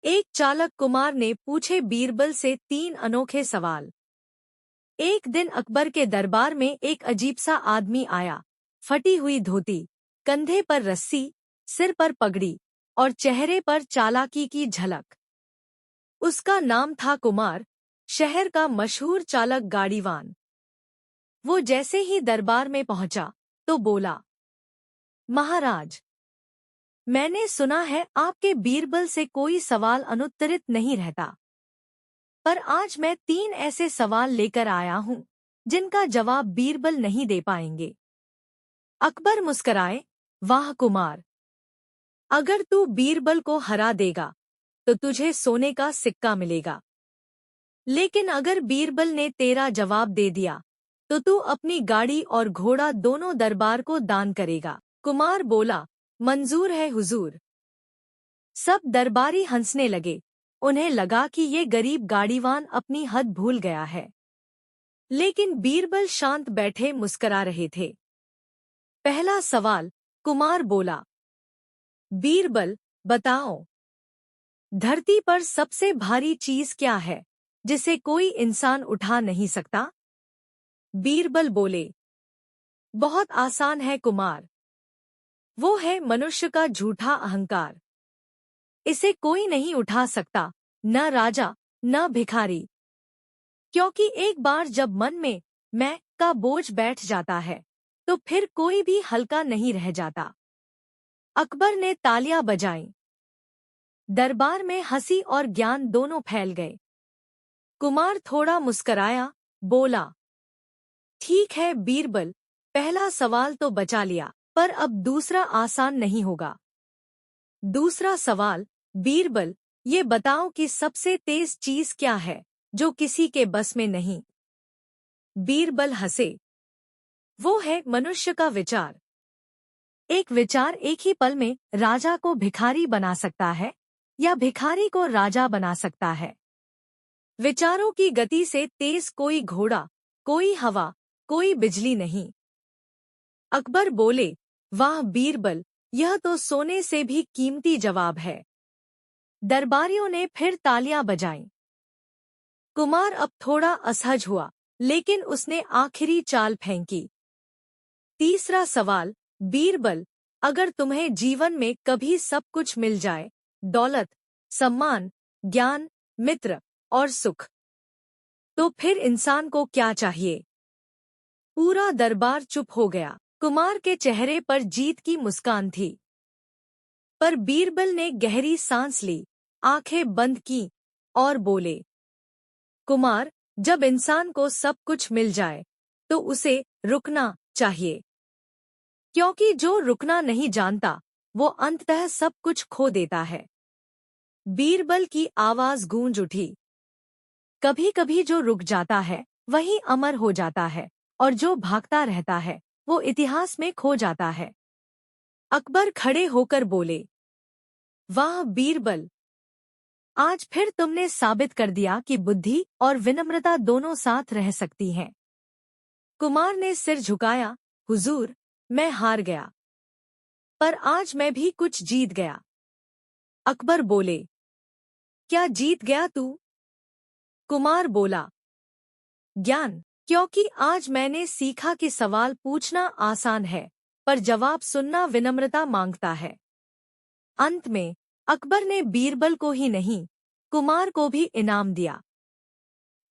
एक चालक कुमार ने पूछे बीरबल से 3 अनोखे सवाल। एक दिन अकबर के दरबार में एक अजीब सा आदमी आया। फटी हुई धोती, कंधे पर रस्सी, सिर पर पगड़ी और चेहरे पर चालाकी की झलक। उसका नाम था कुमार, शहर का मशहूर चालक गाड़ीवान। वो जैसे ही दरबार में पहुंचा तो बोला, महाराज, मैंने सुना है आपके बीरबल से कोई सवाल अनुत्तरित नहीं रहता, पर आज मैं 3 ऐसे सवाल लेकर आया हूं जिनका जवाब बीरबल नहीं दे पाएंगे। अकबर मुस्कराए, वाह कुमार, अगर तू बीरबल को हरा देगा तो तुझे सोने का सिक्का मिलेगा, लेकिन अगर बीरबल ने तेरा जवाब दे दिया तो तू अपनी गाड़ी और घोड़ा दोनों दरबार को दान करेगा। कुमार बोला, मंजूर है हुजूर। सब दरबारी हंसने लगे। उन्हें लगा कि ये गरीब गाड़ीवान अपनी हद भूल गया है, लेकिन बीरबल शांत बैठे मुस्करा रहे थे। पहला सवाल, कुमार बोला, बीरबल बताओ, धरती पर सबसे भारी चीज क्या है जिसे कोई इंसान उठा नहीं सकता? बीरबल बोले, बहुत आसान है कुमार, वो है मनुष्य का झूठा अहंकार। इसे कोई नहीं उठा सकता, न राजा न भिखारी, क्योंकि एक बार जब मन में मैं का बोझ बैठ जाता है तो फिर कोई भी हल्का नहीं रह जाता। अकबर ने तालियां बजाईं। दरबार में हंसी और ज्ञान दोनों फैल गए। कुमार थोड़ा मुस्कराया, बोला, ठीक है बीरबल, पहला सवाल तो बचा लिया, पर अब दूसरा आसान नहीं होगा। दूसरा सवाल, बीरबल, ये बताओ कि सबसे तेज चीज क्या है जो किसी के बस में नहीं? बीरबल हंसे, वो है मनुष्य का विचार। एक विचार एक ही पल में राजा को भिखारी बना सकता है या भिखारी को राजा बना सकता है। विचारों की गति से तेज कोई घोड़ा, कोई हवा, कोई बिजली नहीं। अकबर बोले, वाह बीरबल, यह तो सोने से भी कीमती जवाब है। दरबारियों ने फिर तालियां बजाईं। कुमार अब थोड़ा असहज हुआ, लेकिन उसने आखिरी चाल फेंकी। तीसरा सवाल, बीरबल, अगर तुम्हें जीवन में कभी सब कुछ मिल जाए, दौलत, सम्मान, ज्ञान, मित्र और सुख, तो फिर इंसान को क्या चाहिए? पूरा दरबार चुप हो गया। कुमार के चेहरे पर जीत की मुस्कान थी, पर बीरबल ने गहरी सांस ली, आंखें बंद की और बोले, कुमार, जब इंसान को सब कुछ मिल जाए तो उसे रुकना चाहिए, क्योंकि जो रुकना नहीं जानता वो अंततः सब कुछ खो देता है। बीरबल की आवाज गूंज उठी, कभी कभी जो रुक जाता है वही अमर हो जाता है, और जो भागता रहता है वो इतिहास में खो जाता है। अकबर खड़े होकर बोले, वाह बीरबल, आज फिर तुमने साबित कर दिया कि बुद्धि और विनम्रता दोनों साथ रह सकती हैं। कुमार ने सिर झुकाया, हुजूर, मैं हार गया, पर आज मैं भी कुछ जीत गया। अकबर बोले, क्या जीत गया तू? कुमार बोला, ज्ञान, क्योंकि आज मैंने सीखा कि सवाल पूछना आसान है, पर जवाब सुनना विनम्रता मांगता है। अंत में अकबर ने बीरबल को ही नहीं, कुमार को भी इनाम दिया,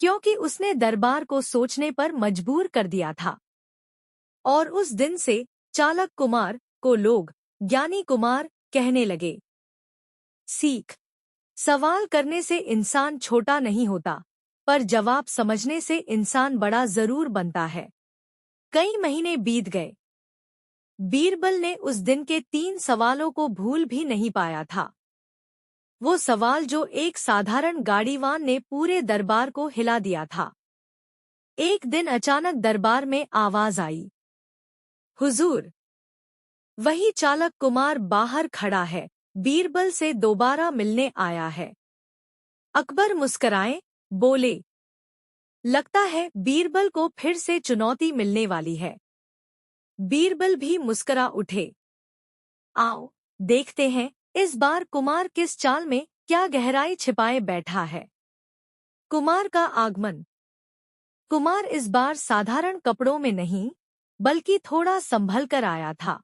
क्योंकि उसने दरबार को सोचने पर मजबूर कर दिया था। और उस दिन से चालक कुमार को लोग ज्ञानी कुमार कहने लगे। सीख, सवाल करने से इंसान छोटा नहीं होता, पर जवाब समझने से इंसान बड़ा जरूर बनता है। कई महीने बीत गए। बीरबल ने उस दिन के 3 सवालों को भूल भी नहीं पाया था। वो सवाल जो एक साधारण गाड़ीवान ने पूरे दरबार को हिला दिया था। एक दिन अचानक दरबार में आवाज आई, हुजूर, वही चालक कुमार बाहर खड़ा है, बीरबल से दोबारा मिलने आया है। अकबर मुस्कराए, बोले, लगता है बीरबल को फिर से चुनौती मिलने वाली है। बीरबल भी मुस्करा उठे, आओ देखते हैं इस बार कुमार किस चाल में क्या गहराई छिपाए बैठा है। कुमार का आगमन। कुमार इस बार साधारण कपड़ों में नहीं, बल्कि थोड़ा संभल कर आया था।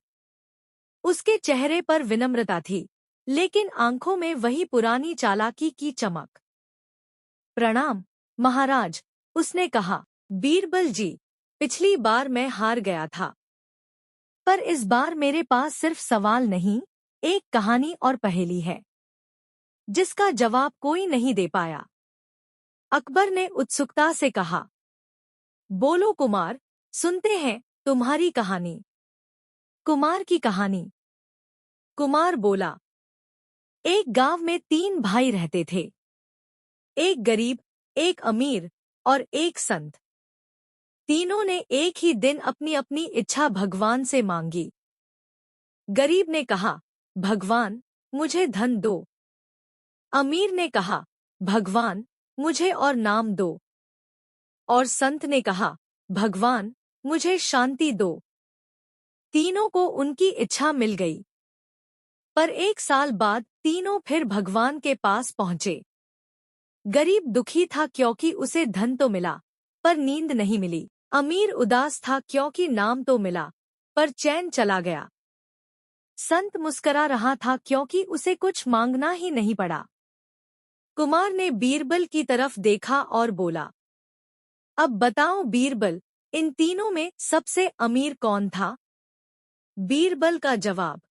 उसके चेहरे पर विनम्रता थी, लेकिन आंखों में वही पुरानी चालाकी की चमक। प्रणाम महाराज, उसने कहा। बीरबल जी, पिछली बार मैं हार गया था, पर इस बार मेरे पास सिर्फ सवाल नहीं, एक कहानी और पहेली है, जिसका जवाब कोई नहीं दे पाया। अकबर ने उत्सुकता से कहा। बोलो कुमार, सुनते हैं तुम्हारी कहानी। कुमार की कहानी। कुमार बोला। एक गांव में 3 भाई रहते थे। एक गरीब, एक अमीर और एक संत। तीनों ने एक ही दिन अपनी अपनी इच्छा भगवान से मांगी। गरीब ने कहा, भगवान, मुझे धन दो। अमीर ने कहा, भगवान, मुझे और नाम दो। और संत ने कहा, भगवान, मुझे शांति दो। तीनों को उनकी इच्छा मिल गई। पर 1 साल बाद तीनों फिर भगवान के पास पहुंचे। गरीब दुखी था क्योंकि उसे धन तो मिला, पर नींद नहीं मिली। अमीर उदास था क्योंकि नाम तो मिला, पर चैन चला गया। संत मुस्करा रहा था क्योंकि उसे कुछ मांगना ही नहीं पड़ा। कुमार ने बीरबल की तरफ देखा और बोला, अब बताओ बीरबल, इन तीनों में सबसे अमीर कौन था? बीरबल का जवाब।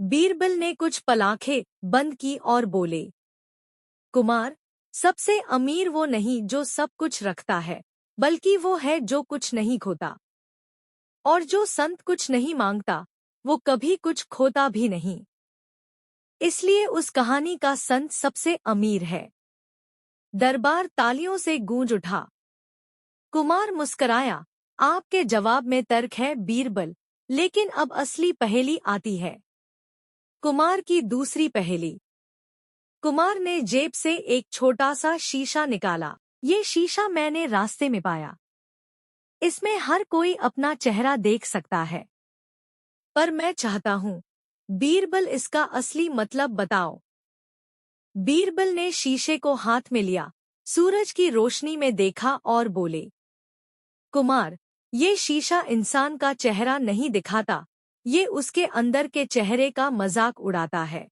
बीरबल ने कुछ पल आंखें बंद की और बोले, कुमार, सबसे अमीर वो नहीं जो सब कुछ रखता है, बल्कि वो है जो कुछ नहीं खोता। और जो संत कुछ नहीं मांगता, वो कभी कुछ खोता भी नहीं। इसलिए उस कहानी का संत सबसे अमीर है। दरबार तालियों से गूंज उठा। कुमार मुस्कराया। आपके जवाब में तर्क है बीरबल, लेकिन अब असली पहेली आती है। कुमार की दूसरी पहेली। कुमार ने जेब से एक छोटा सा शीशा निकाला। ये शीशा मैंने रास्ते में पाया। इसमें हर कोई अपना चेहरा देख सकता है, पर मैं चाहता हूँ, बीरबल, इसका असली मतलब बताओ। बीरबल ने शीशे को हाथ में लिया, सूरज की रोशनी में देखा और बोले, कुमार, ये शीशा इंसान का चेहरा नहीं दिखाता, ये उसके अंदर के चेहरे का मजाक उड़ाता है।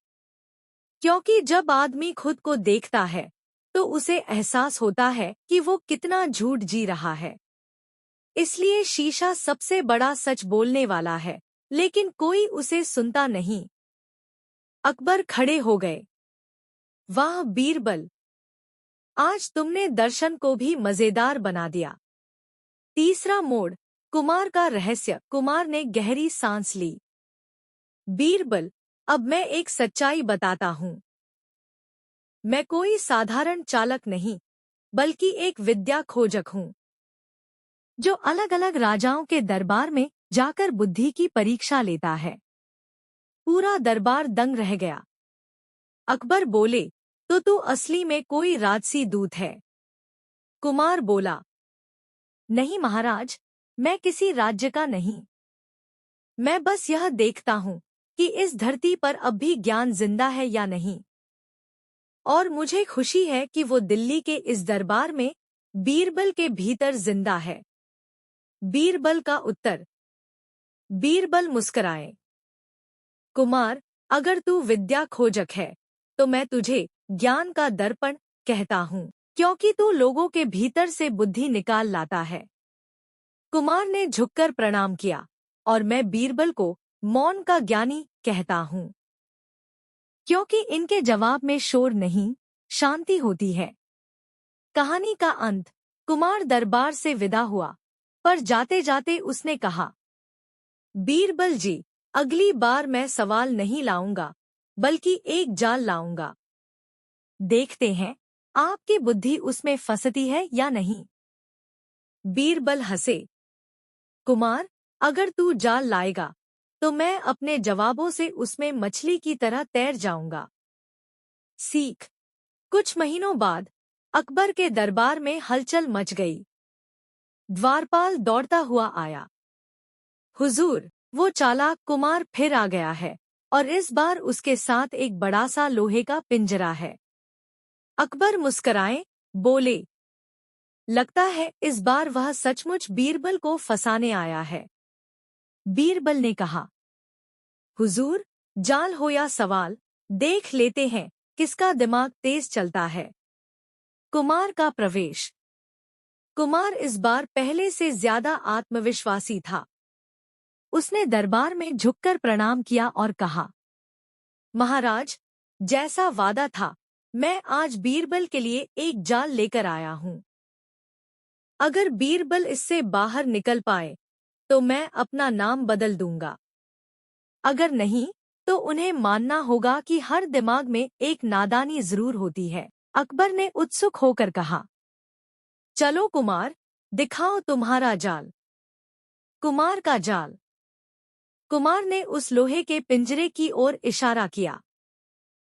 क्योंकि जब आदमी खुद को देखता है, तो उसे एहसास होता है कि वो कितना झूठ जी रहा है। इसलिए शीशा सबसे बड़ा सच बोलने वाला है, लेकिन कोई उसे सुनता नहीं। अकबर खड़े हो गए। वाह बीरबल, आज तुमने दर्शन को भी मजेदार बना दिया। तीसरा मोड़, कुमार का रहस्य। कुमार ने गहरी सांस ली। बीरबल, अब मैं एक सच्चाई बताता हूँ। मैं कोई साधारण चालक नहीं, बल्कि एक विद्या खोजक हूँ, जो अलग अलग राजाओं के दरबार में जाकर बुद्धि की परीक्षा लेता है। पूरा दरबार दंग रह गया। अकबर बोले, तो तू असली में कोई राजसी दूत है? कुमार बोला, नहीं महाराज, मैं किसी राज्य का नहीं। मैं बस यह देखता हूँ कि इस धरती पर अब भी ज्ञान जिंदा है या नहीं। और मुझे खुशी है कि वो दिल्ली के इस दरबार में बीरबल के भीतर जिंदा है। बीरबल का उत्तर। बीरबल मुस्कराए। कुमार, अगर तू विद्या खोजक है, तो मैं तुझे ज्ञान का दर्पण कहता हूँ, क्योंकि तू लोगों के भीतर से बुद्धि निकाल लाता है। कुमार ने झुककर प्रणाम किया। और मैं बीरबल को मौन का ज्ञानी कहता हूँ, क्योंकि इनके जवाब में शोर नहीं, शांति होती है। कहानी का अंत। कुमार दरबार से विदा हुआ, पर जाते जाते उसने कहा, बीरबल जी, अगली बार मैं सवाल नहीं लाऊंगा, बल्कि एक जाल लाऊंगा। देखते हैं आपकी बुद्धि उसमें फंसती है या नहीं। बीरबल हंसे। कुमार, अगर तू जाल लाएगा, तो मैं अपने जवाबों से उसमें मछली की तरह तैर जाऊंगा। सीख। कुछ महीनों बाद अकबर के दरबार में हलचल मच गई। द्वारपाल दौड़ता हुआ आया। हुजूर, वो चालाक कुमार फिर आ गया है। और इस बार उसके साथ एक बड़ा सा लोहे का पिंजरा है। अकबर मुस्कराए बोले, लगता है इस बार वह सचमुच बीरबल को फंसाने आया है। बीरबल ने कहा, हुजूर, जाल हो या सवाल, देख लेते हैं किसका दिमाग तेज चलता है। कुमार का प्रवेश। कुमार इस बार पहले से ज्यादा आत्मविश्वासी था। उसने दरबार में झुककर प्रणाम किया और कहा, महाराज, जैसा वादा था, मैं आज बीरबल के लिए एक जाल लेकर आया हूँ। अगर बीरबल इससे बाहर निकल पाए तो मैं अपना नाम बदल दूंगा। अगर नहीं तो उन्हें मानना होगा कि हर दिमाग में एक नादानी जरूर होती है। अकबर ने उत्सुक होकर कहा, चलो कुमार, दिखाओ तुम्हारा जाल। कुमार का जाल। कुमार ने उस लोहे के पिंजरे की ओर इशारा किया।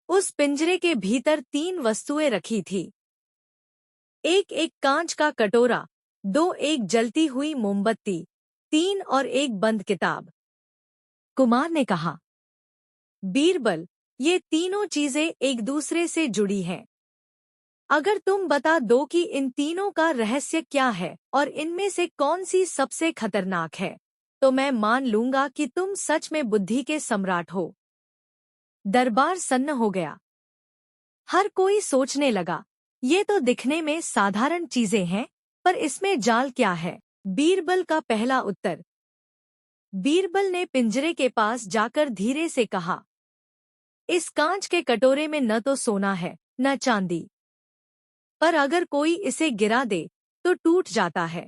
उस पिंजरे के भीतर 3 वस्तुएं रखी थी। एक कांच का कटोरा, 2 एक जलती हुई मोमबत्ती, 3 और एक बंद किताब। कुमार ने कहा, बीरबल, ये तीनों चीजें एक दूसरे से जुड़ी हैं। अगर तुम बता दो कि इन तीनों का रहस्य क्या है और इनमें से कौन सी सबसे खतरनाक है, तो मैं मान लूंगा कि तुम सच में बुद्धि के सम्राट हो। दरबार सन्न हो गया। हर कोई सोचने लगा, ये तो दिखने में साधारण चीजें हैं, पर इसमें जाल क्या है। बीरबल का पहला उत्तर। बीरबल ने पिंजरे के पास जाकर धीरे से कहा, इस कांच के कटोरे में न तो सोना है न चांदी, पर अगर कोई इसे गिरा दे तो टूट जाता है।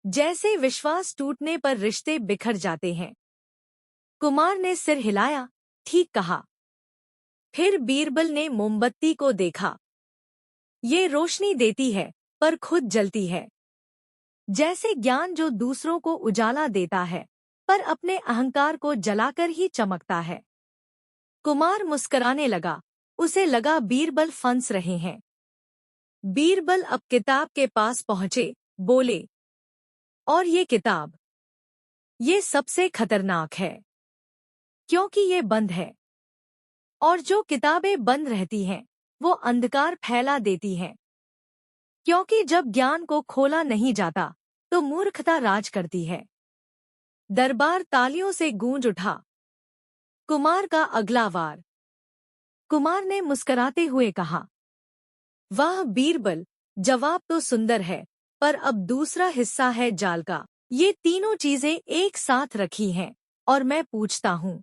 जैसे विश्वास टूटने पर रिश्ते बिखर जाते हैं। कुमार ने सिर हिलाया, ठीक कहा। फिर बीरबल ने मोमबत्ती को देखा। ये रोशनी देती है पर खुद जलती है। जैसे ज्ञान जो दूसरों को उजाला देता है, पर अपने अहंकार को जलाकर ही चमकता है। कुमार मुस्कुराने लगा। उसे लगा बीरबल फंस रहे हैं। बीरबल अब किताब के पास पहुंचे, बोले, और ये किताब, ये सबसे खतरनाक है, क्योंकि ये बंद है। और जो किताबें बंद रहती हैं, वो अंधकार फैला देती हैं। क्योंकि जब ज्ञान को खोला नहीं जाता, तो मूर्खता राज करती है। दरबार तालियों से गूंज उठा। कुमार का अगला वार। कुमार ने मुस्कुराते हुए कहा, वाह बीरबल, जवाब तो सुंदर है, पर अब दूसरा हिस्सा है जाल का। ये तीनों चीजें एक साथ रखी हैं, और मैं पूछता हूँ,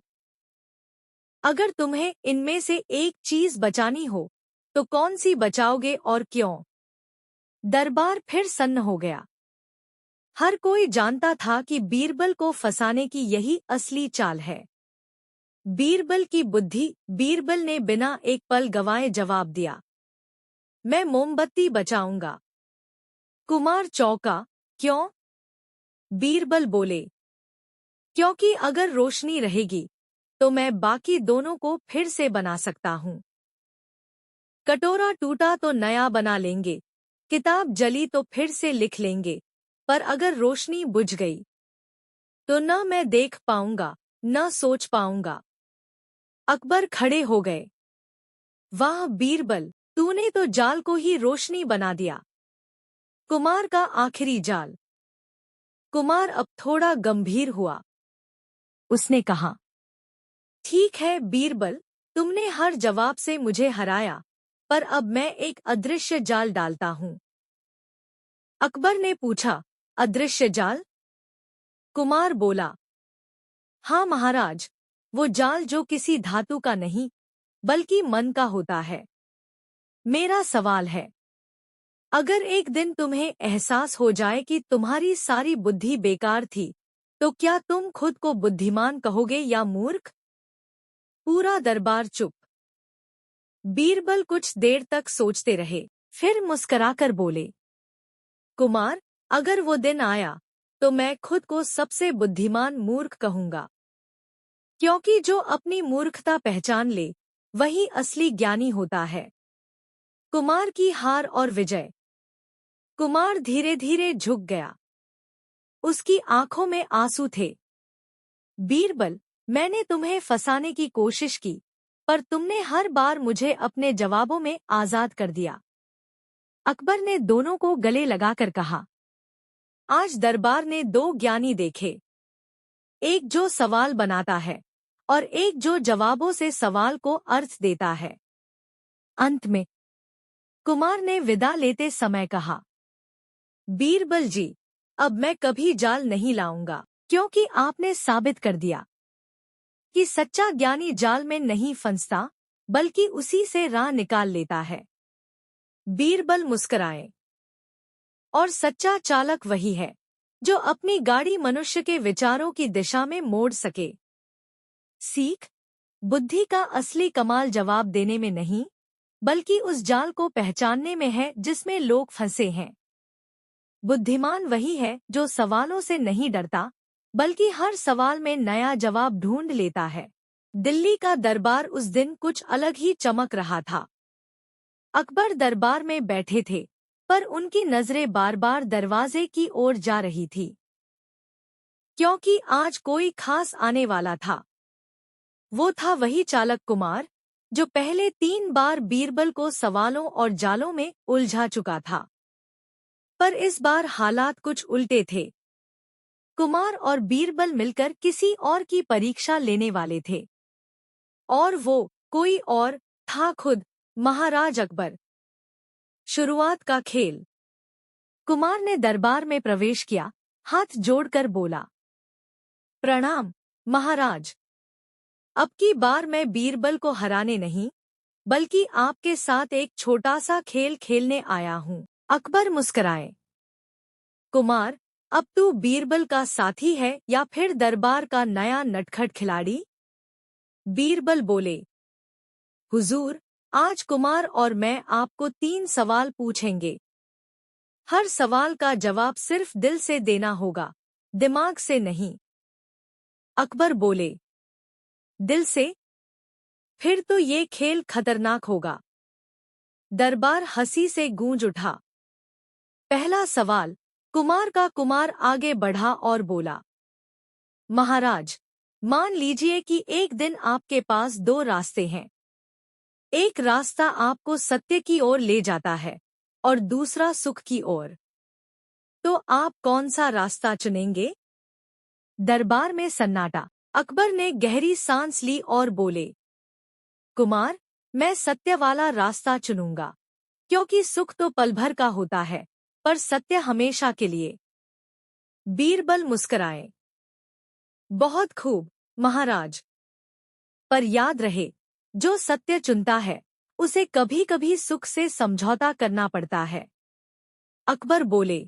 अगर तुम्हें इनमें से एक चीज बचानी हो, तो कौन सी बचाओगे और क्यों? दरबार फिर सन्न हो गया। हर कोई जानता था कि बीरबल को फंसाने की यही असली चाल है। बीरबल की बुद्धि। बीरबल ने बिना एक पल गवाए जवाब दिया, मैं मोमबत्ती बचाऊंगा। कुमार चौंका, क्यों? बीरबल बोले, क्योंकि अगर रोशनी रहेगी तो मैं बाकी दोनों को फिर से बना सकता हूँ। कटोरा टूटा तो नया बना लेंगे, किताब जली तो फिर से लिख लेंगे, पर अगर रोशनी बुझ गई तो न मैं देख पाऊंगा न सोच पाऊंगा। अकबर खड़े हो गए। वाह बीरबल, तूने तो जाल को ही रोशनी बना दिया। कुमार का आखिरी जाल। कुमार अब थोड़ा गंभीर हुआ। उसने कहा, ठीक है बीरबल, तुमने हर जवाब से मुझे हराया, पर अब मैं एक अदृश्य जाल डालता हूँ। अकबर ने पूछा, अदृश्य जाल? कुमार बोला, हाँ महाराज, वो जाल जो किसी धातु का नहीं, बल्कि मन का होता है। मेरा सवाल है, अगर एक दिन तुम्हें एहसास हो जाए कि तुम्हारी सारी बुद्धि बेकार थी, तो क्या तुम खुद को बुद्धिमान कहोगे या मूर्ख? पूरा दरबार चुप। बीरबल कुछ देर तक सोचते रहे, फिर मुस्कुराकर बोले, कुमार, अगर वो दिन आया तो मैं खुद को सबसे बुद्धिमान मूर्ख कहूंगा। क्योंकि जो अपनी मूर्खता पहचान ले, वही असली ज्ञानी होता है। कुमार की हार और विजय। कुमार धीरे धीरे झुक गया। उसकी आंखों में आंसू थे। बीरबल, मैंने तुम्हें फंसाने की कोशिश की, पर तुमने हर बार मुझे अपने जवाबों में आजाद कर दिया। अकबर ने दोनों को गले लगाकर कहा, आज दरबार ने दो ज्ञानी देखे, एक जो सवाल बनाता है और एक जो जवाबों से सवाल को अर्थ देता है। अंत में कुमार ने विदा लेते समय कहा, बीरबल जी, अब मैं कभी जाल नहीं लाऊंगा, क्योंकि आपने साबित कर दिया कि सच्चा ज्ञानी जाल में नहीं फंसता, बल्कि उसी से राह निकाल लेता है। बीरबल मुस्कुराए, और सच्चा चालक वही है जो अपनी गाड़ी मनुष्य के विचारों की दिशा में मोड़ सके। सीख, बुद्धि का असली कमाल जवाब देने में नहीं, बल्कि उस जाल को पहचानने में है जिसमें लोग फंसे हैं। बुद्धिमान वही है जो सवालों से नहीं डरता, बल्कि हर सवाल में नया जवाब ढूंढ लेता है। दिल्ली का दरबार उस दिन कुछ अलग ही चमक रहा था। अकबर दरबार में बैठे थे, पर उनकी नजरें बार बार दरवाजे की ओर जा रही थी, क्योंकि आज कोई खास आने वाला था। वो था वही चालक कुमार जो पहले 3 बार बीरबल को सवालों और जालों में उलझा चुका था। पर इस बार हालात कुछ उल्टे थे। कुमार और बीरबल मिलकर किसी और की परीक्षा लेने वाले थे, और वो कोई और था खुद महाराज अकबर। शुरुआत का खेल। कुमार ने दरबार में प्रवेश किया, हाथ जोड़कर बोला, प्रणाम महाराज। अब की बार मैं बीरबल को हराने नहीं, बल्कि आपके साथ एक छोटा सा खेल खेलने आया हूँ। अकबर मुस्कुराए, कुमार, अब तू बीरबल का साथी है या फिर दरबार का नया नटखट खिलाड़ी? बीरबल बोले, हुजूर, आज कुमार और मैं आपको 3 सवाल पूछेंगे। हर सवाल का जवाब सिर्फ दिल से देना होगा, दिमाग से नहीं। अकबर बोले, दिल से? फिर तो ये खेल खतरनाक होगा। दरबार हंसी से गूंज उठा। पहला सवाल। कुमार आगे बढ़ा और बोला, महाराज, मान लीजिए कि एक दिन आपके पास 2 रास्ते हैं। एक रास्ता आपको सत्य की ओर ले जाता है और दूसरा सुख की ओर। तो आप कौन सा रास्ता चुनेंगे? दरबार में सन्नाटा। अकबर ने गहरी सांस ली और बोले, कुमार, मैं सत्य वाला रास्ता चुनूंगा, क्योंकि सुख तो पल भर का होता है, पर सत्य हमेशा के लिए। बीरबल मुस्कुराए, बहुत खूब महाराज, पर याद रहे, जो सत्य चुनता है उसे कभी कभी सुख से समझौता करना पड़ता है। अकबर बोले,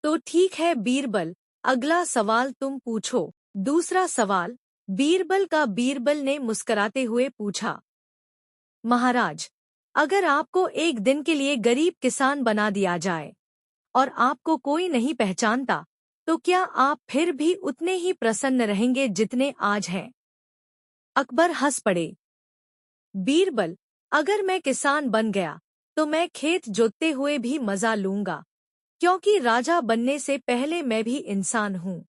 तो ठीक है बीरबल, अगला सवाल तुम पूछो। दूसरा सवाल। बीरबल ने मुस्कुराते हुए पूछा, महाराज, अगर आपको एक दिन के लिए गरीब किसान बना दिया जाए और आपको कोई नहीं पहचानता, तो क्या आप फिर भी उतने ही प्रसन्न रहेंगे जितने आज हैं? अकबर हंस पड़े। बीरबल, अगर मैं किसान बन गया तो मैं खेत जोतते हुए भी मजा लूंगा, क्योंकि राजा बनने से पहले मैं भी इंसान हूँ।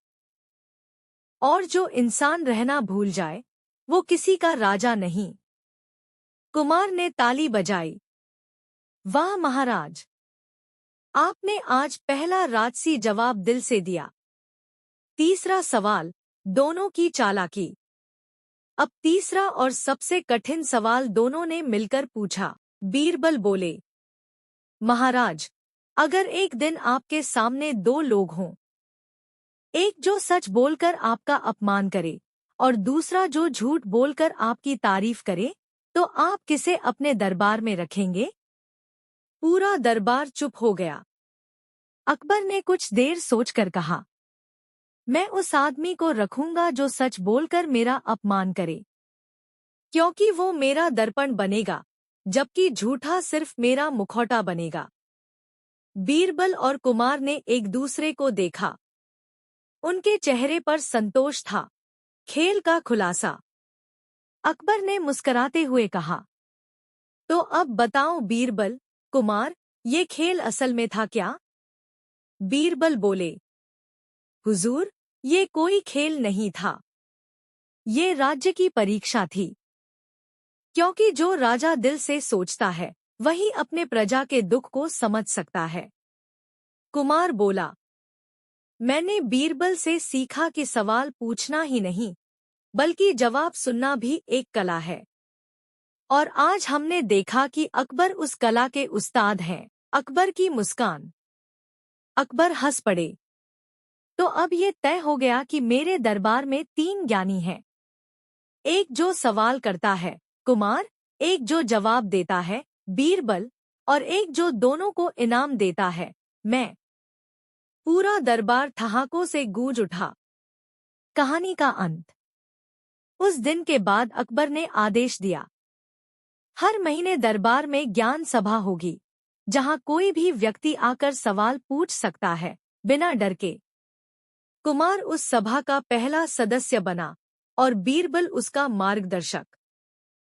और जो इंसान रहना भूल जाए, वो किसी का राजा नहीं। कुमार ने ताली बजाई। वाह महाराज, आपने आज पहला राजसी जवाब दिल से दिया। तीसरा सवाल। दोनों की चालाकी। अब तीसरा और सबसे कठिन सवाल दोनों ने मिलकर पूछा। बीरबल बोले, महाराज, अगर एक दिन आपके सामने 2 लोग हों, एक जो सच बोलकर आपका अपमान करे और दूसरा जो झूठ बोलकर आपकी तारीफ करे, तो आप किसे अपने दरबार में रखेंगे? पूरा दरबार चुप हो गया। अकबर ने कुछ देर सोचकर कहा, मैं उस आदमी को रखूंगा जो सच बोलकर मेरा अपमान करे, क्योंकि वो मेरा दर्पण बनेगा, जबकि झूठा सिर्फ मेरा मुखौटा बनेगा। बीरबल और कुमार ने एक दूसरे को देखा। उनके चेहरे पर संतोष था। खेल का खुलासा। अकबर ने मुस्कुराते हुए कहा, तो अब बताओ बीरबल, कुमार, ये खेल असल में था क्या? बीरबल बोले, हुजूर, ये कोई खेल नहीं था। ये राज्य की परीक्षा थी, क्योंकि जो राजा दिल से सोचता है वही अपने प्रजा के दुख को समझ सकता है। कुमार बोला, मैंने बीरबल से सीखा कि सवाल पूछना ही नहीं, बल्कि जवाब सुनना भी एक कला है। और आज हमने देखा कि अकबर उस कला के उस्ताद हैं। अकबर की मुस्कान। अकबर हंस पड़े। तो अब ये तय हो गया कि मेरे दरबार में 3 ज्ञानी हैं। एक जो सवाल करता है, कुमार, एक जो जवाब देता है, बीरबल, और एक जो दोनों को इनाम देता है, मैं। पूरा दरबार ठहाकों से गूंज उठा। कहानी का अंत। उस दिन के बाद अकबर ने आदेश दिया, हर महीने दरबार में ज्ञान सभा होगी, जहां कोई भी व्यक्ति आकर सवाल पूछ सकता है, बिना डर के। कुमार उस सभा का पहला सदस्य बना और बीरबल उसका मार्गदर्शक।